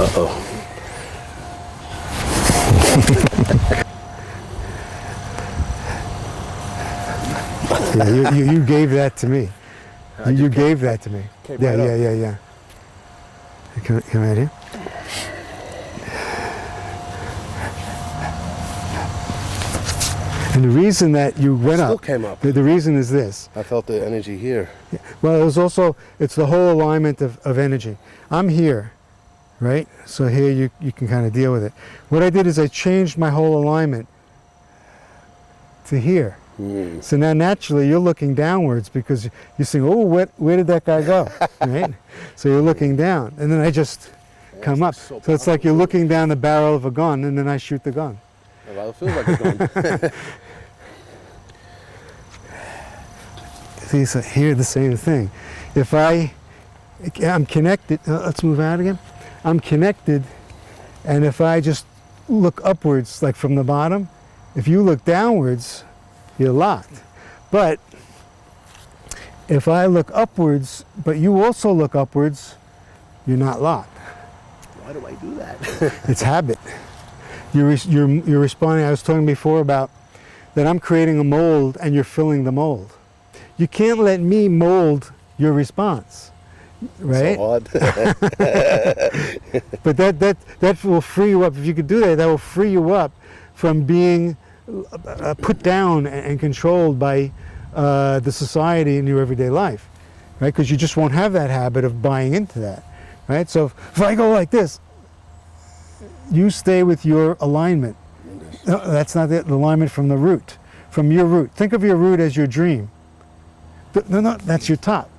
Uh-oh. Yeah, you gave that to me. You gave that to me. Yeah, right yeah, yeah, yeah. Come right here. And the reason that you went Still up, came up. The reason is this. I felt the energy here. Yeah. Well, it was also, it's the whole alignment of energy. I'm here, right? So here you can kind of deal with it. What I did is I changed my whole alignment to here. So now naturally you're looking downwards because you're saying, oh, where did that guy go, right? So you're looking down, and then I just come up. So it's like you're looking down the barrel of a gun, and then I shoot the gun. Well, it feels like a gun. See, so here the same thing. If I'm connected, let's move out again. I'm connected, and if I just look upwards, like from the bottom, if you look downwards, you're locked. But if I look upwards, but you also look upwards, you're not locked. Why do I do that? It's habit. You're responding. I was talking before about that I'm creating a mold and you're filling the mold. You can't let me mold your response, right? So hard. But that will free you up. If you could do that, that will free you up from being put down and controlled by the society in your everyday life, right? Because you just won't have that habit of buying into that, right? So if I go like this, you stay with your alignment. No, that's not the alignment from the root, from your root. Think of your root as your dream. No, that's your top.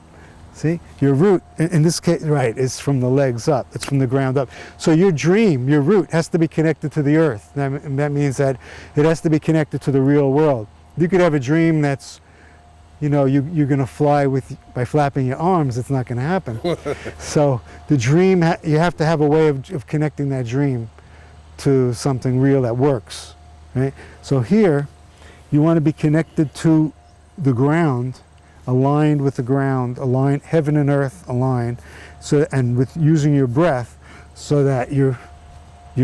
See, your root, in this case, right, is from the legs up. It's from the ground up. So your dream, your root, has to be connected to the earth. That means that it has to be connected to the real world. You could have a dream that's, you know, you're going to fly by flapping your arms. It's not going to happen. So the dream, you have to have a way of connecting that dream to something real that works, right? So here, you want to be connected to the ground, aligned with the ground, aligned, heaven and earth aligned, so, and with using your breath, so that you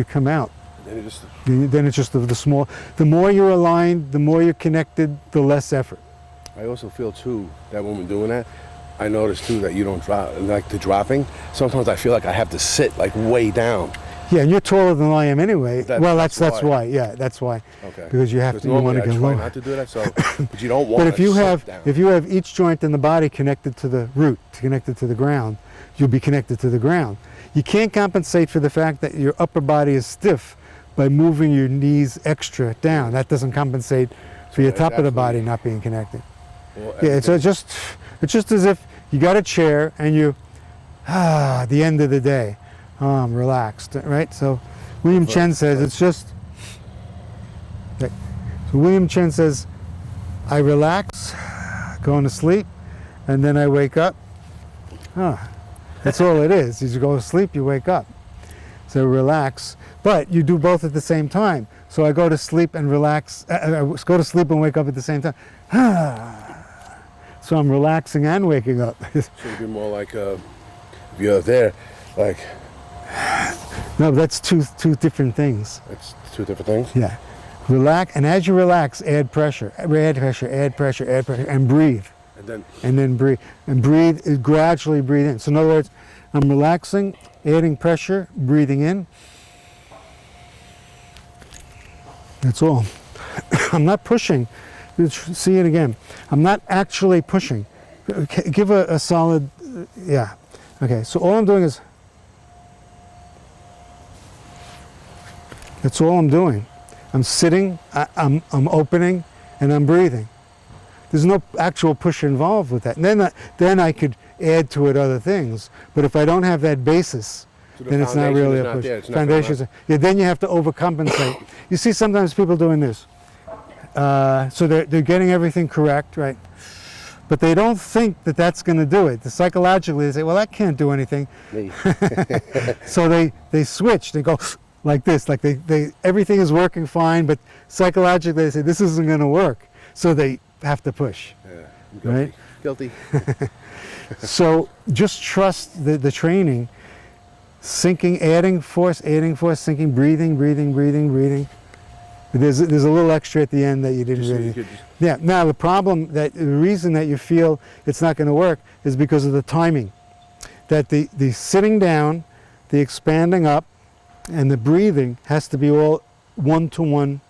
come out. Then it's just the small. The more you're aligned, the more you're connected, the less effort. I also feel too that when we're doing that, I notice too that you don't drop, like the dropping. Sometimes I feel like I have to sit like way down. Yeah, and you're taller than I am anyway. Well, that's why. Yeah, that's why. Okay. Because you have to. You want to get lower. Not to do that. So, but you don't want. But if you have each joint in the body connected to the root, connected to the ground, you'll be connected to the ground. You can't compensate for the fact that your upper body is stiff by moving your knees extra down. That doesn't compensate for your top of the body not being connected. Well, yeah, it's just as if you got a chair and you, at the end of the day, I'm relaxed, right? So William Chen says it's just, okay. So William Chen says, I relax, going to sleep, and then I wake up. That's all it is. You go to sleep, you wake up. So relax, but you do both at the same time. So I go to sleep and relax, I go to sleep and wake up at the same time. So I'm relaxing and waking up. So it'd be more like if you're there, like. No, that's two different things. It's two different things? Yeah. Relax, and as you relax, add pressure, and breathe. And then breathe. And breathe, gradually breathe in. So in other words, I'm relaxing, adding pressure, breathing in. That's all. I'm not pushing. See it again. I'm not actually pushing. Give a solid, yeah. Okay, so all I'm doing is, that's all I'm doing. I'm sitting, I'm opening, and I'm breathing. There's no actual push involved with that. And then I could add to it other things. But if I don't have that basis, so then it's not really a push. Foundations. Yeah, then you have to overcompensate. You see sometimes people doing this. So they're getting everything correct, right? But they don't think that that's going to do it. Psychologically, they say, well, that can't do anything. So they switch. They go like this, like they everything is working fine, but psychologically they say this isn't going to work. So they have to push. Yeah, guilty. Right? Guilty. So just trust the training. sinking, adding force, sinking, breathing. There's a little extra at the end that you didn't Just so really. you could- Yeah. Now the reason that you feel it's not going to work is because of the timing. That the sitting down, the expanding up, and the breathing has to be all one-to-one.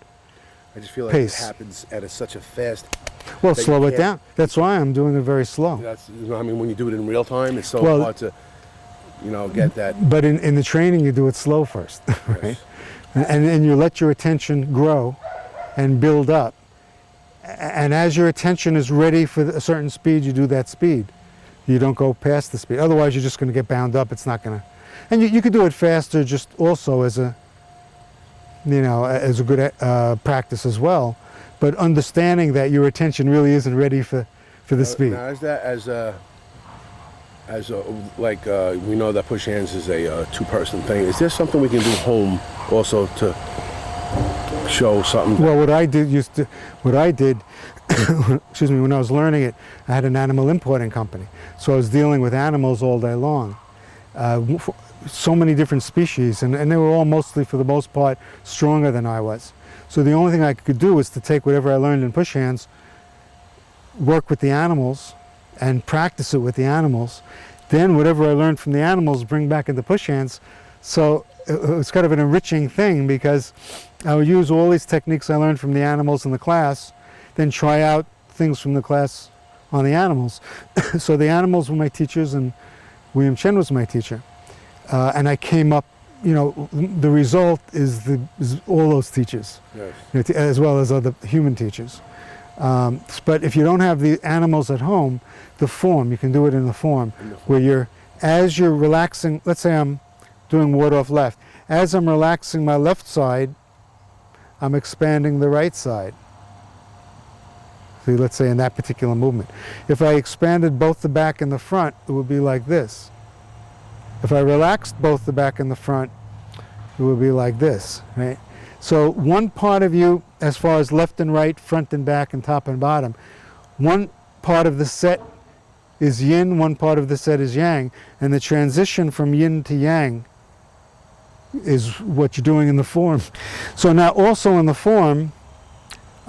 I just feel like Pace. it happens at such a fast. Well, that you slow it can't- down. That's why I'm doing it very slow. That's, I mean, when you do it in real time, it's so Well- hard to, get that. But in the training, you do it slow first, right? And you let your attention grow and build up. And as your attention is ready for a certain speed, you do that speed. You don't go past the speed. Otherwise, you're just going to get bound up. It's not going to. And you could do it faster, just also as a, as a good practice as well. But understanding that your attention really isn't ready for the speed. Now, is that we know that push hands is a two-person thing. Is there something we can do home also to show something? Well, what I did, excuse me, when I was learning it, I had an animal importing company. So I was dealing with animals all day long. So many different species, and they were all mostly, for the most part, stronger than I was. So the only thing I could do was to take whatever I learned in push hands, work with the animals, and practice it with the animals. Then whatever I learned from the animals, bring back into push hands. So it was kind of an enriching thing, because I would use all these techniques I learned from the animals in the class, then try out things from the class on the animals. So the animals were my teachers, and William Chen was my teacher. And I came up, the result is all those teachers, Yes. as well as other human teachers. But if you don't have the animals at home, the form, you can do it in the form, where as you're relaxing, let's say I'm doing ward off left. As I'm relaxing my left side, I'm expanding the right side. See, let's say in that particular movement. If I expanded both the back and the front, it would be like this. If I relaxed both the back and the front, it would be like this, right? So one part of you, as far as left and right, front and back, and top and bottom, one part of the set is yin, one part of the set is yang, and the transition from yin to yang is what you're doing in the form. So now also in the form,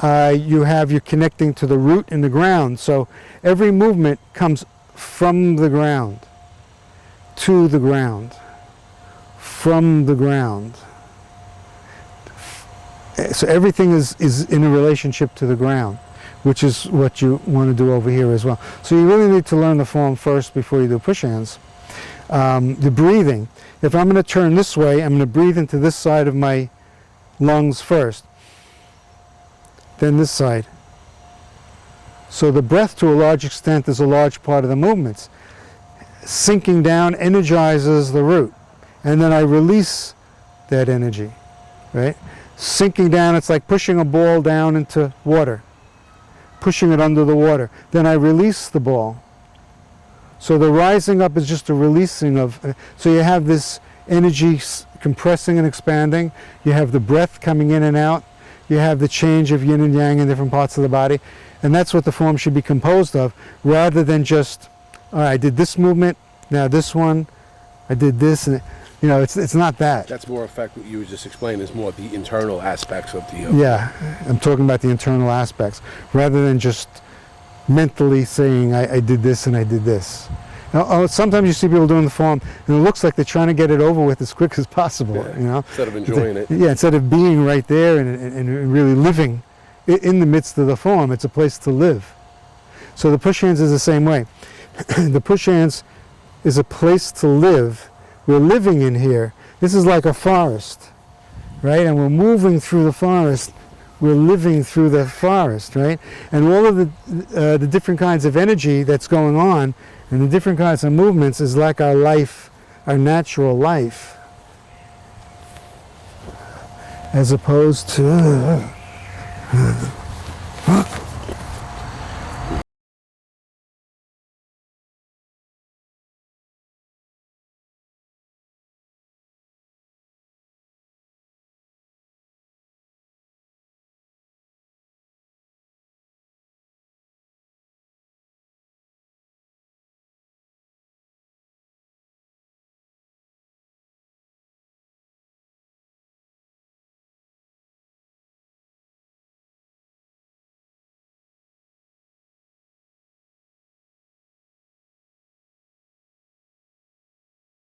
you're connecting to the root and the ground. So every movement comes from the ground, to the ground, from the ground. So everything is in a relationship to the ground, which is what you want to do over here as well. So you really need to learn the form first before you do push hands. The breathing. If I'm going to turn this way, I'm going to breathe into this side of my lungs first, then this side. So the breath, to a large extent, is a large part of the movements. Sinking down energizes the root, and then I release that energy, right? Sinking down, it's like pushing a ball down into water, pushing it under the water. Then I release the ball. So the rising up is just a releasing of, so you have this energy compressing and expanding, you have the breath coming in and out, you have the change of yin and yang in different parts of the body, and that's what the form should be composed of, rather than just, all right, I did this movement, now this one, I did this, and it's not that. That's more effective. What you were just explaining is more the internal aspects of the. Yeah, I'm talking about the internal aspects, rather than just mentally saying, I did this and I did this. Now, sometimes you see people doing the form, and it looks like they're trying to get it over with as quick as possible, Instead of enjoying it. Yeah, instead of being right there and really living in the midst of the form. It's a place to live. So the push hands is the same way. The push hands is a place to live. We're living in here. This is like a forest, right? And we're moving through the forest. We're living through the forest, right? And all of the different kinds of energy that's going on and the different kinds of movements is like our life, our natural life, as opposed to